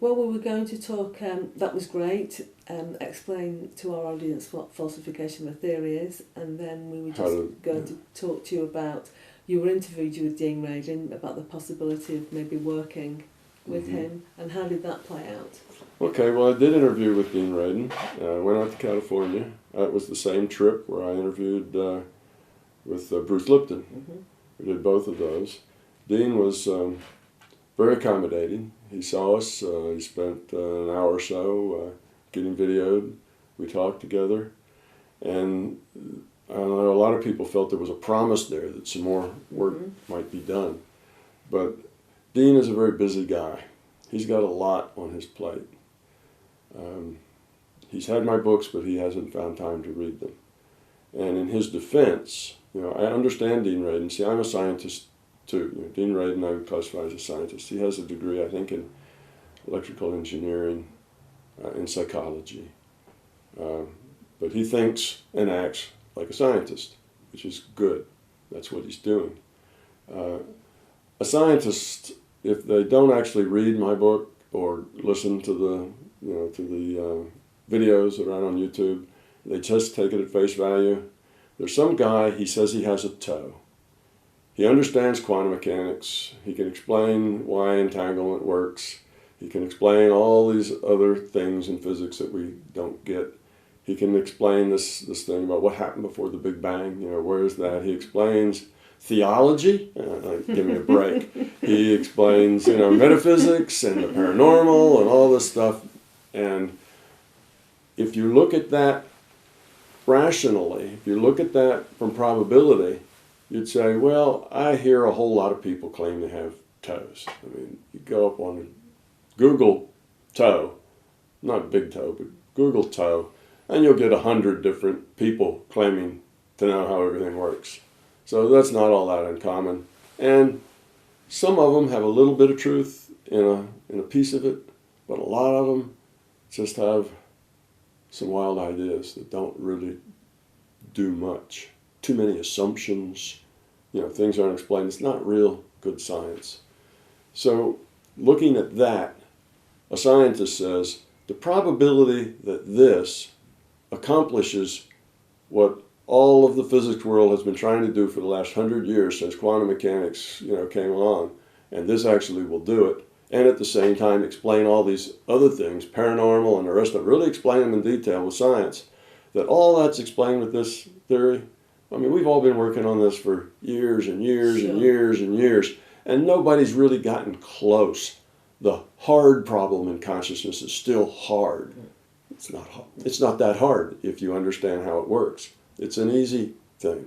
Well, we were going to talk, that was great, explain to our audience what falsification of a theory is, and then we were just going to talk to you about, you were interviewed with Dean Radin about the possibility of maybe working with him, and how did that play out? Okay, well, I did interview with Dean Radin. I went out to California. It was the same trip where I interviewed with Bruce Lipton. We did both of those. Dean was very accommodating. He saw us. He spent an hour or so getting videoed. We talked together. And I know a lot of people felt there was a promise there that some more work might be done. But Dean is a very busy guy. He's got a lot on his plate. He's had my books, but he hasn't found time to read them. And in his defense, I understand Dean Radin. See, I'm a scientist too. Dean Radin I would classify as a scientist. He has a degree, I think, in electrical engineering and psychology. But he thinks and acts like a scientist, which is good. That's what he's doing. A scientist, if they don't actually read my book or listen to the videos that are out on YouTube, they just take it at face value. There's some guy, he says he has a toe. He understands quantum mechanics. He can explain why entanglement works. He can explain all these other things in physics that we don't get. He can explain this thing about what happened before the Big Bang. Where is that? He explains theology. Give me a break. He explains, metaphysics and the paranormal and all this stuff. And if you look at that rationally, if you look at that from probability, you'd say, well, I hear a whole lot of people claim to have toes. I mean, you go up on Google toe, not big toe, but Google toe, and you'll get 100 different people claiming to know how everything works. So that's not all that uncommon. And some of them have a little bit of truth in a piece of it, but a lot of them just have some wild ideas that don't really do much. Too many assumptions, things aren't explained. It's not real good science. So looking at that, a scientist says the probability that this accomplishes what all of the physics world has been trying to do for the last 100 years since quantum mechanics came along, and this actually will do it, and at the same time explain all these other things, paranormal and the rest of it, really explain them in detail with science, that all that's explained with this theory. I mean, we've all been working on this for years and years and years and years, and nobody's really gotten close. The hard problem in consciousness is still hard. It's not that hard if you understand how it works. It's an easy thing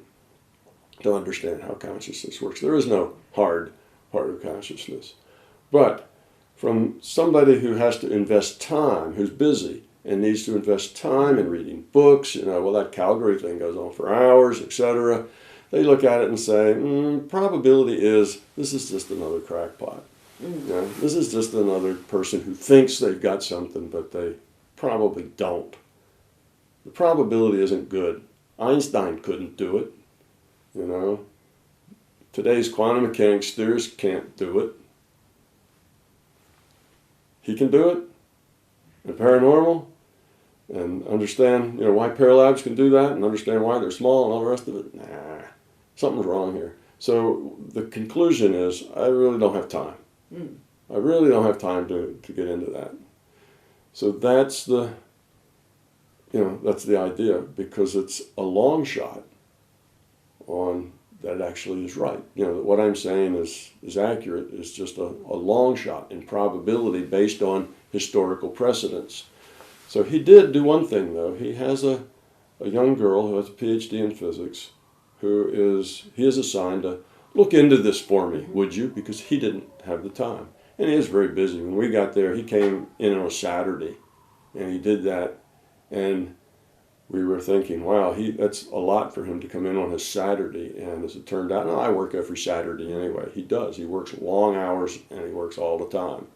to understand how consciousness works. There is no hard part of consciousness. But from somebody who has to invest time, who's busy, and needs to invest time in reading books, that Calgary thing goes on for hours, etc. They look at it and say, probability is this is just another crackpot. This is just another person who thinks they've got something, but they probably don't. The probability isn't good. Einstein couldn't do it. Today's quantum mechanics theorists can't do it. He can do it. And paranormal, and understand why paralabs can do that, and understand why they're small and all the rest of it. Nah, something's wrong here. So the conclusion is, I really don't have time. I really don't have time to get into that. So that's the idea, because it's a long shot on that it actually is right. What I'm saying is accurate. It's just a long shot in probability based on historical precedents. So he did do one thing, though. He has a young girl who has a PhD in physics he is assigned to look into this for me, would you? Because he didn't have the time. And he is very busy. When we got there, he came in on a Saturday, and he did that. And we were thinking, wow, that's a lot for him to come in on his Saturday. And as it turned out, I work every Saturday anyway. He does. He works long hours, and he works all the time.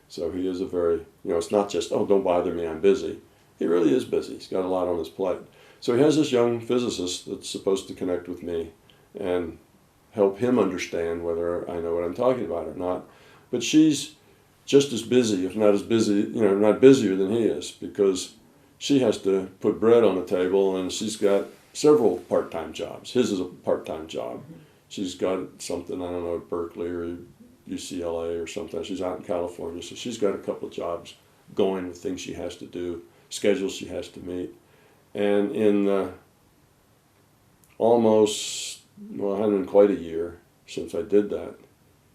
So he is a very, it's not just, don't bother me, I'm busy. He really is busy. He's got a lot on his plate. So he has this young physicist that's supposed to connect with me and help him understand whether I know what I'm talking about or not. But she's just as busy, if not as busy, not busier than he is, because she has to put bread on the table, and she's got several part-time jobs. His is a part-time job. She's got something, I don't know, at Berkeley or UCLA or something. She's out in California, so she's got a couple of jobs going with things she has to do, schedules she has to meet. And in almost, well, it hasn't been quite a year since I did that,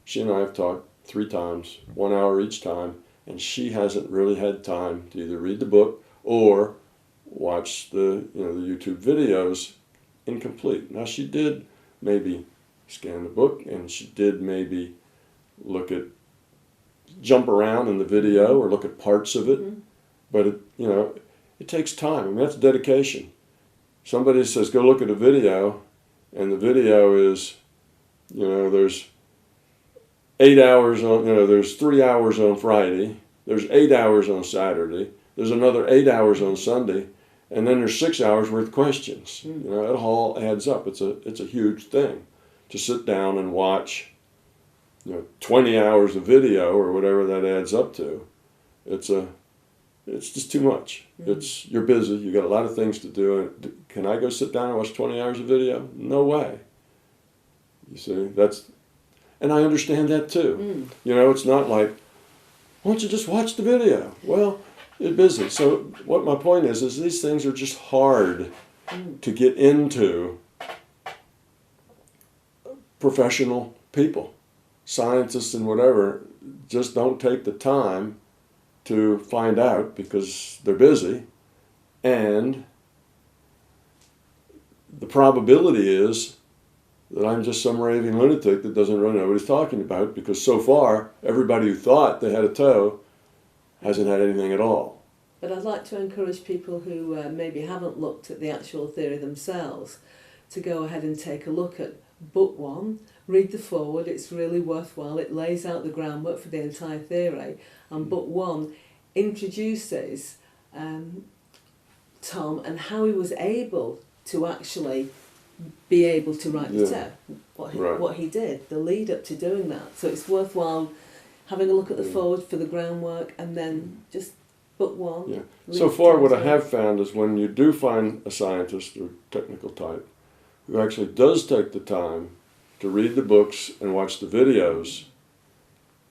she and I have talked 3 times, 1 hour each time, and she hasn't really had time to either read the book or watch the YouTube videos incomplete. Now, she did maybe scan the book, and she did maybe jump around in the video or look at parts of it, but it takes time. I mean, that's dedication. Somebody says, go look at a video, and the video is, there's 8 hours on, there's 3 hours on Friday, there's 8 hours on Saturday, there's another 8 hours on Sunday, and then there's 6 hours worth of questions. It all adds up. It's a huge thing to sit down and watch, 20 hours of video or whatever that adds up to. It's just too much. You're busy. You got a lot of things to do. Can I go sit down and watch 20 hours of video? No way. You see, and I understand that too. It's not like, why don't you just watch the video? Well, you're busy. So what my point is these things are just hard to get into. Professional people, scientists and whatever, just don't take the time to find out because they're busy, and the probability is that I'm just some raving lunatic that doesn't really know what he's talking about, because so far everybody who thought they had a toe hasn't had anything at all. But I'd like to encourage people who maybe haven't looked at the actual theory themselves to go ahead and take a look at book 1, read the foreword. It's really worthwhile. It lays out the groundwork for the entire theory, and book 1 introduces Tom and how he was able to actually be able to write the toe, what he did, the lead up to doing that. So it's worthwhile having a look at the foreword for the groundwork, and then just book 1. Yeah. So far what I have found is when you do find a scientist or technical type who actually does take the time to read the books and watch the videos,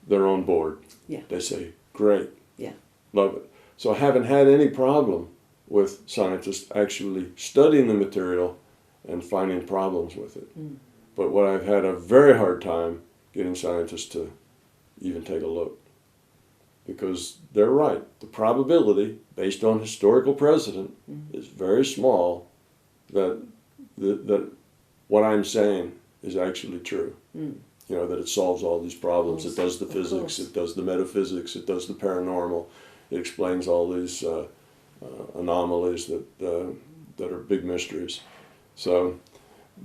they're on board. Yeah. They say, great. Yeah. Love it. So I haven't had any problem with scientists actually studying the material and finding problems with it. But what I've had a very hard time getting scientists to even take a look. Because they're right. The probability, based on historical precedent, is very small that what I'm saying is actually true. That it solves all these problems. It does the physics, it does the metaphysics, it does the paranormal. It explains all these anomalies that are big mysteries. So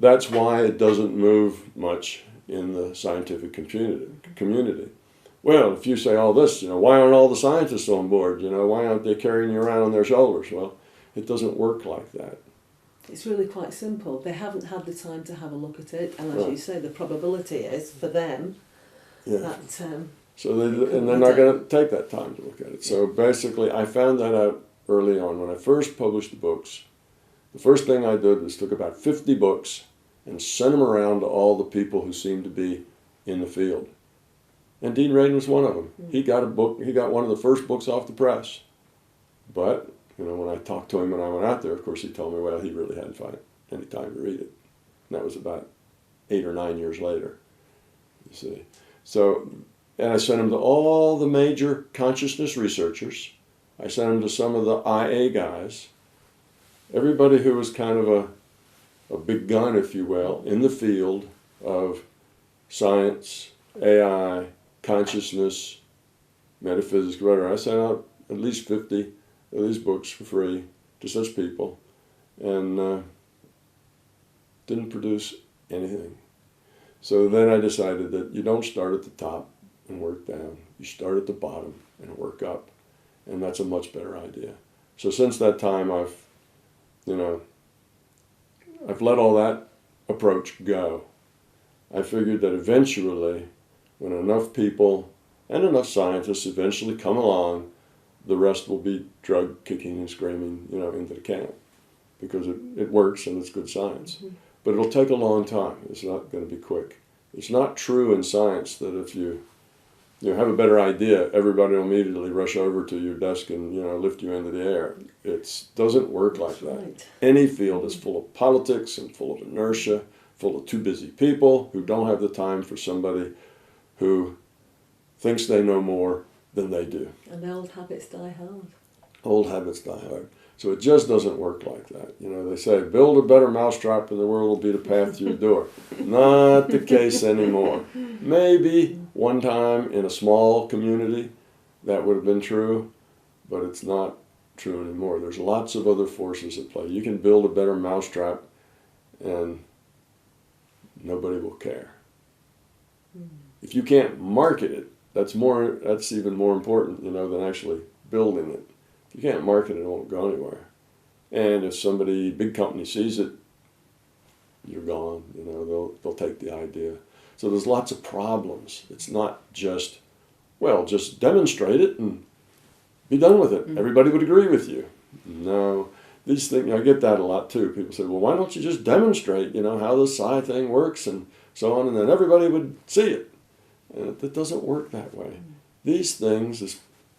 that's why it doesn't move much in the scientific community. Well, if you say all this, why aren't all the scientists on board? Why aren't they carrying you around on their shoulders? Well, it doesn't work like that. It's really quite simple. They haven't had the time to have a look at it, and as you say, the probability is for them that. So they're not going to take that time to look at it. So basically, I found that out early on when I first published the books. The first thing I did was took about 50 books and sent them around to all the people who seemed to be in the field. And Dean Radin was one of them. He got a book. He got one of the first books off the press. But when I talked to him when I went out there, of course, he told me, well, he really hadn't found any time to read it. And that was about 8 or 9 years later. You see, and I sent him to all the major consciousness researchers. I sent him to some of the IA guys. Everybody who was kind of a big gun, if you will, in the field of science, AI, consciousness, metaphysics, whatever. I sent out at least 50 of these books for free to such people, and didn't produce anything. So then I decided that you don't start at the top and work down. You start at the bottom and work up, and that's a much better idea. So since that time, I've let all that approach go. I figured that eventually, when enough people and enough scientists eventually come along, the rest will be drug kicking and screaming, into the camp, because it works and it's good science. Mm-hmm. But it'll take a long time. It's not going to be quick. It's not true in science that if you have a better idea, everybody will immediately rush over to your desk and lift you into the air. It doesn't work like that. Right. Any field is full of politics and full of inertia, full of too busy people who don't have the time for somebody who thinks they know more than they do. And old habits die hard. Old habits die hard. So it just doesn't work like that. They say, build a better mousetrap and the world will be the path to your door. Not the case anymore. Maybe one time in a small community that would have been true, but it's not true anymore. There's lots of other forces at play. You can build a better mousetrap and nobody will care. If you can't market it, that's even more important, than actually building it. If you can't market it, it won't go anywhere. And if big company sees it, you're gone. They'll take the idea. So there's lots of problems. It's not just demonstrate it and be done with it. Mm-hmm. Everybody would agree with you. No, these things, I get that a lot too. People say, well, why don't you just demonstrate, how the psi thing works and so on, and then everybody would see it. And it doesn't work that way. Mm-hmm. These things, these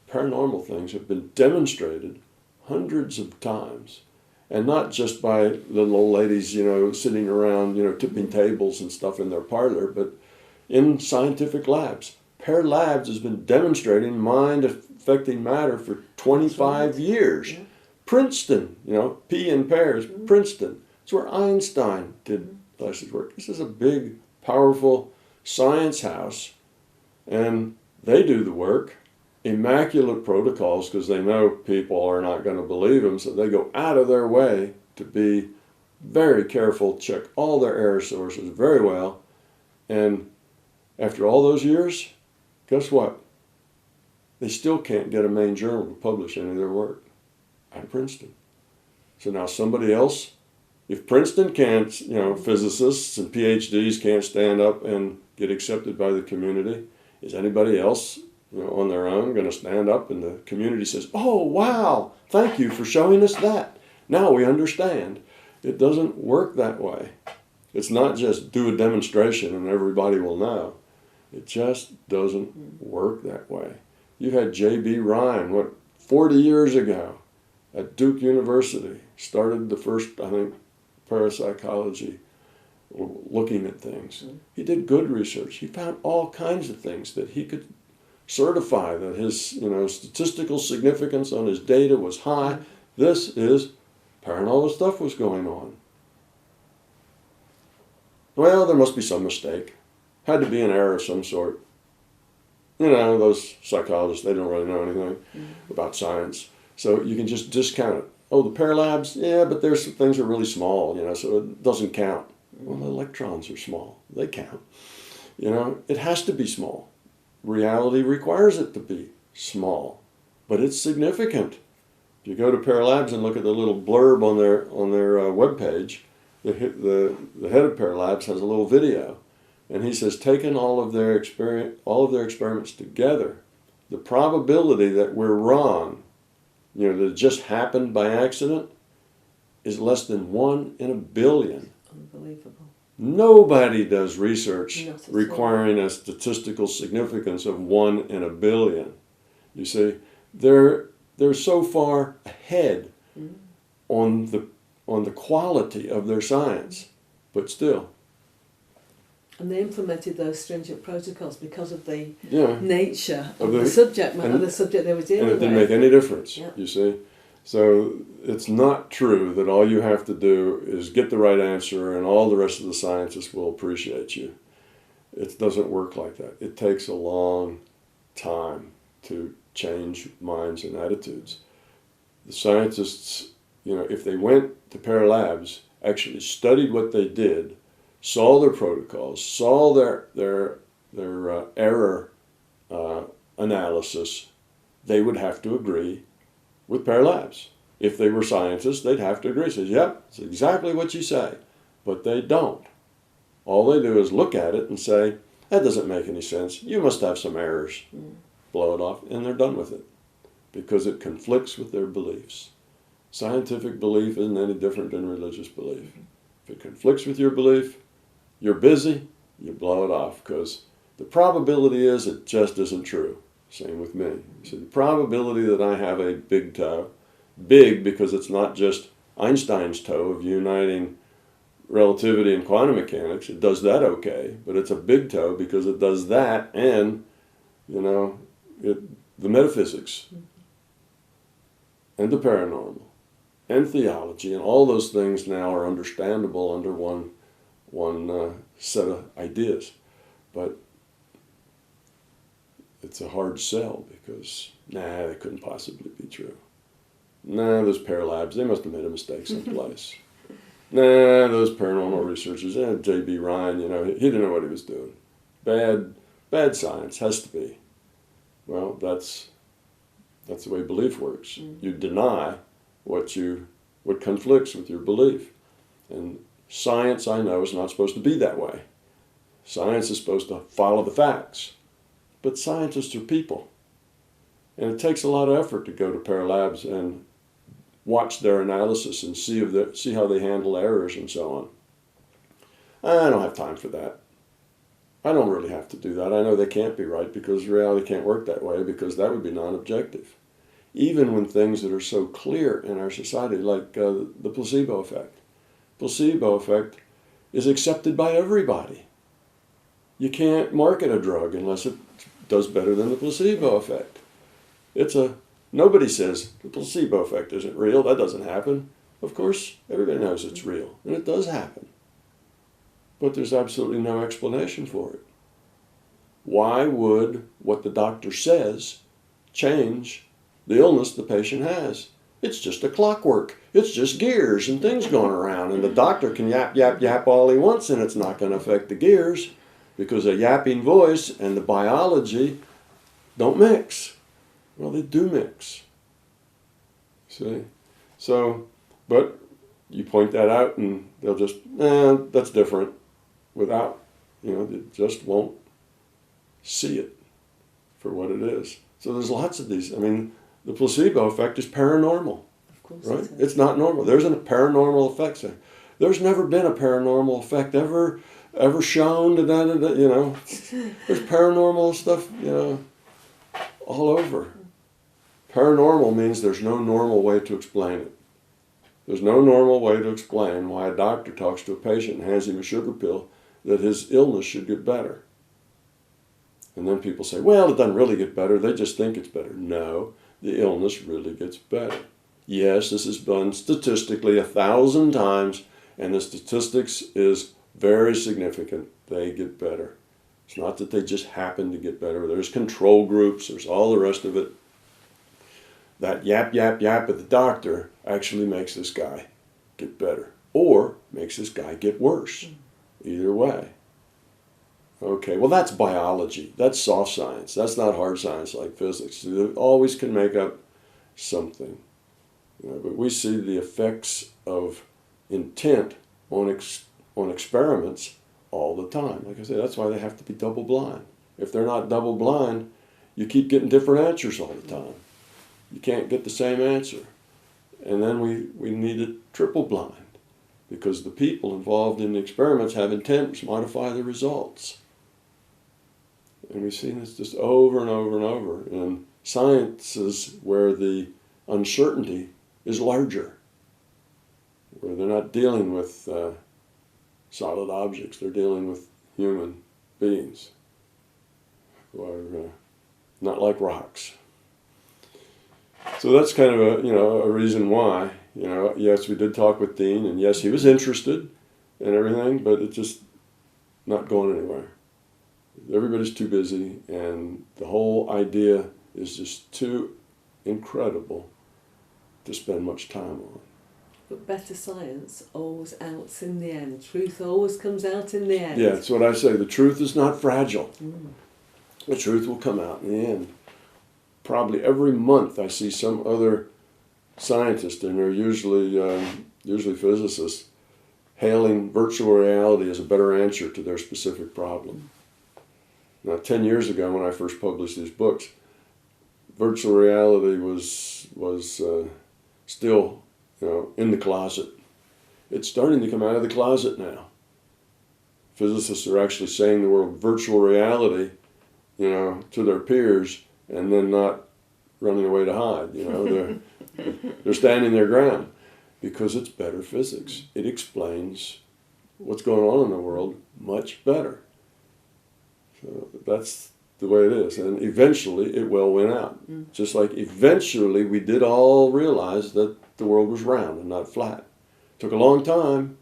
paranormal things, have been demonstrated hundreds of times. And not just by little old ladies, sitting around, tipping tables and stuff in their parlor, but in scientific labs. Pear Labs has been demonstrating mind-affecting matter for 25 years. Yeah. Princeton, P in pairs, mm-hmm. Princeton. It's where Einstein did his work. This is a big, powerful science house, and they do the work. Immaculate protocols, because they know people are not going to believe them, so they go out of their way to be very careful, check all their error sources very well, and after all those years, guess what? They still can't get a main journal to publish any of their work at Princeton. So now somebody else, if Princeton can't, physicists and PhDs can't stand up and get accepted by the community, is anybody else on their own going to stand up and the community says, oh, wow, thank you for showing us that. Now we understand. It doesn't work that way. It's not just do a demonstration and everybody will know. It just doesn't work that way. You had J.B. Ryan, 40 years ago at Duke University, started the first, parapsychology, looking at things. He did good research. He found all kinds of things that he could certify that his, statistical significance on his data was high. This is paranormal stuff was going on. Well, there must be some mistake. Had to be an error of some sort. Those psychologists, they don't really know anything about science. So you can just discount it. Oh, the Pear Labs, yeah, but there's some things that are really small, so it doesn't count. Well, the electrons are small. They count. It has to be small. Reality requires it to be small, but it's significant. If you go to Pear Labs and look at the little blurb on their webpage, the head of Pear Labs has a little video, and he says, taking all of their experiments together, the probability that we're wrong, that it just happened by accident, is less than 1 in a billion. Unbelievable. Nobody does research requiring a statistical significance of 1 in a billion. You see, they're so far ahead on the quality of their science, but still. And they implemented those stringent protocols because of the nature of the subject matter, the subject they were dealing with. And it didn't make any difference, you see. So it's not true that all you have to do is get the right answer and all the rest of the scientists will appreciate you. It doesn't work like that. It takes a long time to change minds and attitudes. The scientists, if they went to Pear Labs, actually studied what they did, saw their protocols, saw their error analysis, they would have to agree with Pear Labs. If they were scientists, they'd have to agree. Say, yep, it's exactly what you say. But they don't. All they do is look at it and say, that doesn't make any sense. You must have some errors. Blow it off, and they're done with it because it conflicts with their beliefs. Scientific belief isn't any different than religious belief. If it conflicts with your belief, you're busy, you blow it off because the probability is it just isn't true. Same with me. So the probability that I have a big toe, big because it's not just Einstein's toe of uniting relativity and quantum mechanics, it does that okay, but it's a big toe because it does that and, the metaphysics and the paranormal and theology and all those things now are understandable under one set of ideas. But it's a hard sell because, they couldn't possibly be true. Those paralabs, they must have made a mistake someplace. Those paranormal researchers, J.B. Ryan, he didn't know what he was doing. Bad science, has to be. Well, that's the way belief works. You deny what conflicts with your belief. And science, I know, is not supposed to be that way. Science is supposed to follow the facts. But scientists are people. And it takes a lot of effort to go to paralabs and watch their analysis and see how they handle errors and so on. I don't have time for that. I don't really have to do that. I know they can't be right because reality can't work that way because that would be non-objective. Even when things that are so clear in our society, like the placebo effect. Placebo effect is accepted by everybody. You can't market a drug unless it does better than the placebo effect. Nobody says the placebo effect isn't real. That doesn't happen. Of course, everybody knows it's real, and it does happen. But there's absolutely no explanation for it. Why would what the doctor says change the illness the patient has? It's just a clockwork. It's just gears and things going around, and the doctor can yap, yap, yap all he wants, and it's not going to affect the gears because a yapping voice and the biology don't mix. Well, they do mix. See? So, but you point that out and they'll just, that's different. Without, they just won't see it for what it is. So there's lots of these. I mean, the placebo effect is paranormal. Of course. Right? It's not normal. There's a paranormal effect. There's never been a paranormal effect ever shown. There's paranormal stuff, all over. Paranormal means there's no normal way to explain it. There's no normal way to explain why a doctor talks to a patient and hands him a sugar pill that his illness should get better. And then people say, well, it doesn't really get better. They just think it's better. No, the illness really gets better. Yes, this has been statistically 1,000 times, and the statistics is very significant. They get better. It's not that they just happen to get better. There's control groups. There's all the rest of it. That yap, yap, yap at the doctor actually makes this guy get better or makes this guy get worse. Either way. Okay, well that's biology. That's soft science. That's not hard science like physics. You always can make up something. But we see the effects of intent on experiments all the time. Like I say, that's why they have to be double blind. If they're not double blind, you keep getting different answers all the time. You can't get the same answer. And then we need it triple blind because the people involved in the experiments have intent to modify the results. And we've seen this just over and over and over in sciences where the uncertainty is larger, where they're not dealing with solid objects, they're dealing with human beings who are not like rocks. So that's kind of a reason why, yes, we did talk with Dean, and yes, he was interested and everything, but it's just not going anywhere. Everybody's too busy, and the whole idea is just too incredible to spend much time on. But better science always outs in the end. Truth always comes out in the end. Yeah, that's what I say. The truth is not fragile. The truth will come out in the end. Probably every month I see some other scientist, and they're usually physicists, hailing virtual reality as a better answer to their specific problem. Now, 10 years ago when I first published these books, virtual reality was still, in the closet. It's starting to come out of the closet now. Physicists are actually saying the word virtual reality, to their peers, and then not running away to hide. They're standing their ground because it's better physics. It explains what's going on in the world much better. So that's the way it is. And eventually it will win out. Just like eventually we did all realize that the world was round and not flat. Took a long time.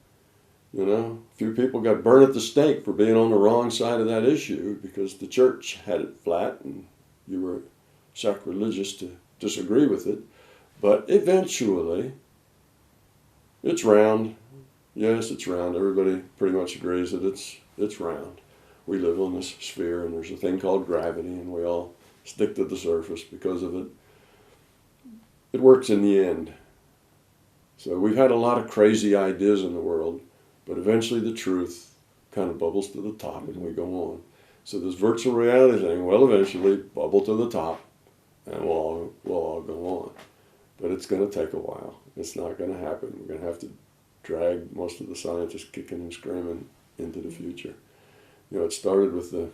A few people got burned at the stake for being on the wrong side of that issue because the church had it flat and you were sacrilegious to disagree with it. But eventually, it's round. Yes, it's round. Everybody pretty much agrees that it's round. We live on this sphere and there's a thing called gravity and we all stick to the surface because of it. It works in the end. So we've had a lot of crazy ideas in the world, but eventually the truth kind of bubbles to the top and we go on. So this virtual reality thing will eventually bubble to the top and we'll all go on. But it's going to take a while. It's not going to happen. We're going to have to drag most of the scientists kicking and screaming into the future. It started with the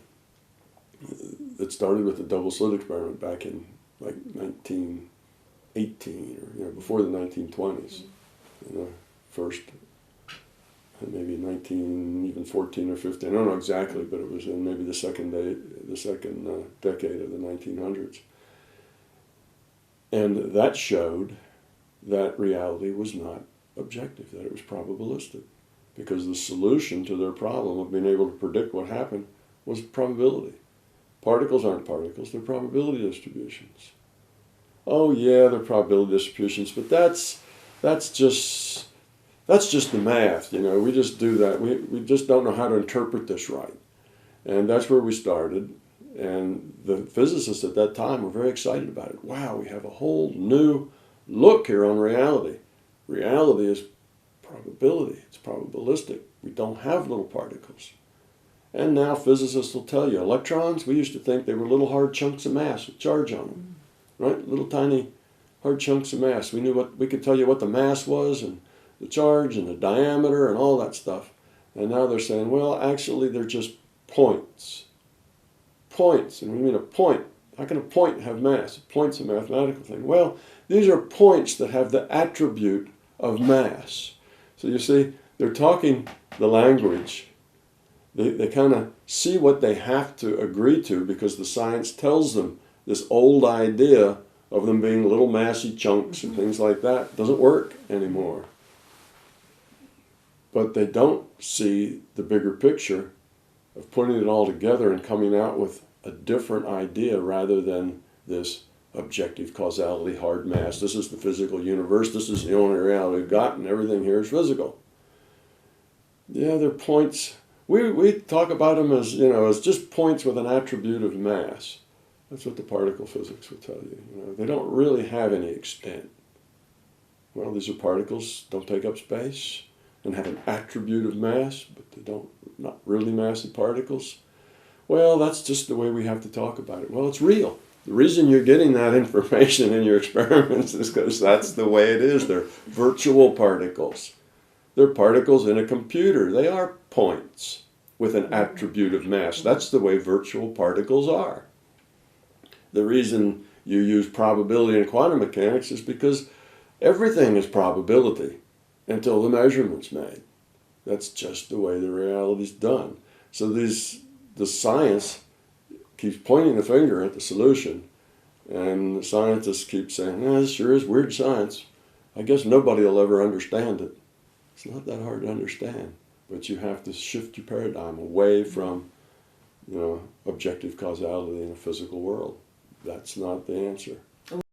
double slit experiment back in like 1918 or before the 1920s. First maybe 1914 or 15. I don't know exactly, but it was in maybe the second decade of the 1900s. And that showed that reality was not objective, that it was probabilistic. Because the solution to their problem of being able to predict what happened was probability. Particles aren't particles, they're probability distributions. Oh yeah, they're probability distributions, but that's just the math, we just do that. We just don't know how to interpret this right. And that's where we started. And the physicists at that time were very excited about it. Wow, we have a whole new look here on reality. Reality is probability. It's probabilistic. We don't have little particles. And now physicists will tell you, electrons, we used to think they were little hard chunks of mass with charge on them, right? Little tiny hard chunks of mass. We could tell you what the mass was and the charge and the diameter and all that stuff. And now they're saying, well, actually they're just points. Points. And what do you mean a point? How can a point have mass? A point's a mathematical thing. Well, these are points that have the attribute of mass. So you see, they're talking the language. They kind of see what they have to agree to because the science tells them this old idea of them being little massy chunks and things like that doesn't work anymore. But they don't see the bigger picture of putting it all together and coming out with a different idea rather than this objective causality, hard mass. This is the physical universe. This is the only reality we've got, and everything here is physical. Yeah, they're points. We talk about them as, as just points with an attribute of mass. That's what the particle physics will tell you. They don't really have any extent. Well, these are particles, don't take up space, and have an attribute of mass, but not really massive particles. Well, that's just the way we have to talk about it. Well, it's real. The reason you're getting that information in your experiments is because that's the way it is. They're virtual particles. They're particles in a computer. They are points with an attribute of mass. That's the way virtual particles are. The reason you use probability in quantum mechanics is because everything is probability until the measurement's made. That's just the way the reality's done. So the science keeps pointing the finger at the solution, and the scientists keep saying, this sure is weird science. I guess nobody will ever understand it. It's not that hard to understand, but you have to shift your paradigm away from, objective causality in a physical world. That's not the answer.